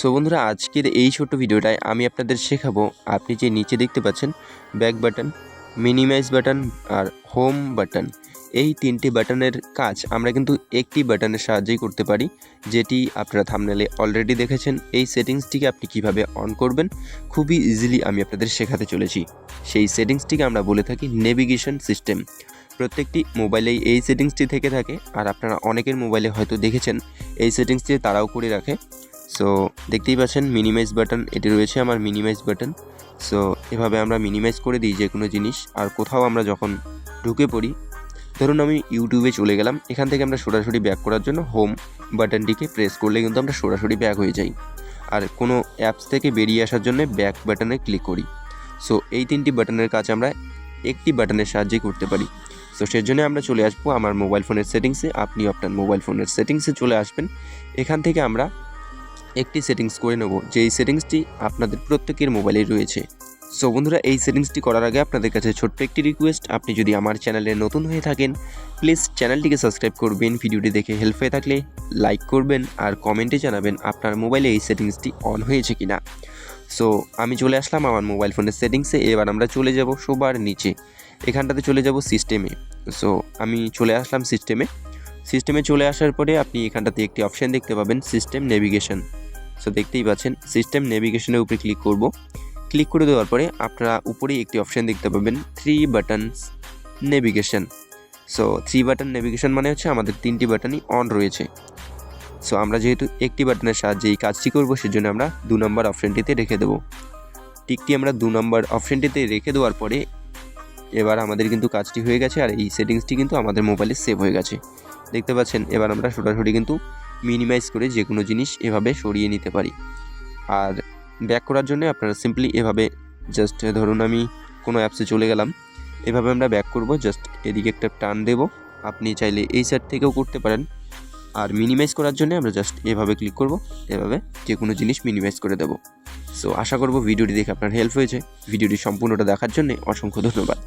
So বন্ধুরা, আজকের এই ছোট্ট ভিডিওটায় আমি আপনাদের শেখাবো আপনি যে নিচে দেখতে পাচ্ছেন ব্যাক বাটন, মিনিমাইজ বাটন আর হোম বাটন, এই তিনটি বাটনের কাজ আমরা কিন্তু একটি বাটনের সাহায্যেই করতে পারি, যেটি আপনারা থাম্বনেলে অলরেডি দেখেছেন। এই সেটিংসটিকে আপনি কিভাবে অন করবেন খুবই ইজিলি আমি আপনাদের শেখাতে চলেছি। সেই সেটিংসটিকে আমরা বলে থাকি নেভিগেশন সিস্টেম। প্রত্যেকটি মোবাইলেই এই সেটিংসটি থেকে থাকে, আর আপনারা অনেকের মোবাইলে হয়তো দেখেছেন এই সেটিংসটি তারাও করে রাখে। সো দেখতেই পাচ্ছেন মিনিমাইজ বাটন, এটি রয়েছে আমার মিনিমাইজ বাটন। সো এভাবে আমরা মিনিমাইজ করে দিই যে কোনো জিনিস। আর কোথাও আমরা যখন ঢুকে পড়ি, ধরুন আমি ইউটিউবে চলে গেলাম, এখান থেকে আমরা সরাসরি ব্যাক করার জন্য হোম বাটনটিকে প্রেস করলে কিন্তু আমরা সরাসরি ব্যাক হয়ে যাই। আর কোনো অ্যাপস থেকে বেরিয়ে আসার জন্য ব্যাক বাটনে ক্লিক করি। সো এই তিনটি বাটনের কাজ আমরা একটি বাটনের সাহায্যে করতে পারি। সো সেজন্য আমরা চলে আসবো আমার মোবাইল ফোনের সেটিংসে। আপনি আপনার মোবাইল ফোনের সেটিংসে চলে আসবেন। এখান থেকে আমরা একটি সেটিংস করে নেব, যেই সেটিংসটি আপনাদের প্রত্যেকের মোবাইলেই রয়েছে। সো বন্ধুরা, এই সেটিংসটি করার আগে আপনাদের কাছে ছোট্ট একটি রিকোয়েস্ট, আপনি যদি আমার চ্যানেলে নতুন হয়ে থাকেন প্লিজ চ্যানেলটিকে সাবস্ক্রাইব করবেন। ভিডিওটি দেখে হেল্প হয়ে থাকলে লাইক করবেন আর কমেন্টে জানাবেন আপনার মোবাইলে এই সেটিংসটি অন হয়েছে কিনা। সো আমি চলে আসলাম আমার মোবাইল ফোনের সেটিংসে। এবার আমরা চলে যাব সবার নিচে, এখানটাতে চলে যাব সিস্টেমে। সো আমি চলে আসলাম সিস্টেমে চলে আসার পরে আপনি এখানটাতে একটি অপশান দেখতে পাবেন, সিস্টেম নেভিগেশন। সো দেখতেই পাচ্ছেন সিস্টেম নেভিগেশনের উপরে ক্লিক করব। ক্লিক করে দেওয়ার পরে আপনারা উপরেই একটি অপশান দেখতে পাবেন 3 buttons navigation. So 3 button navigation মানে হচ্ছে আমাদের 3টি বাটনই অন রয়েছে। সো আমরা যেহেতু একটি বাটনের সাহায্যে এই কাজটি করব, সেজন্য আমরা 2 নম্বর অপশানটিতে রেখে দেবো। টিকটি আমরা 2 নম্বর অপশানটিতে রেখে দেওয়ার পরে এবার আমাদের কিন্তু কাজটি হয়ে গেছে, আর এই সেটিংসটি কিন্তু আমাদের মোবাইলে সেভ হয়ে গেছে। দেখতে পাচ্ছেন এবার আমরা সরাসরি কিন্তু মিনিমাইজ করে যে কোনো জিনিস এভাবে সরিয়ে নিতে পারি। আর ব্যাক করার জন্য আপনারা সিম্পলি এভাবে জাস্ট, ধরুন আমি কোনো অ্যাপসে চলে গেলাম, এভাবে আমরা ব্যাক করব, জাস্ট এদিকে একটা টান দেব। আপনি চাইলে এই সাইড থেকেও করতে পারেন। আর মিনিমাইজ করার জন্য আমরা জাস্ট এভাবে ক্লিক করব, এভাবে যে কোনো জিনিস মিনিমাইজ করে দেব। সো আশা করব ভিডিওটি দেখে আপনার হেল্প হয়েছে। ভিডিওটি সম্পূর্ণটা দেখার জন্য অসংখ্য ধন্যবাদ।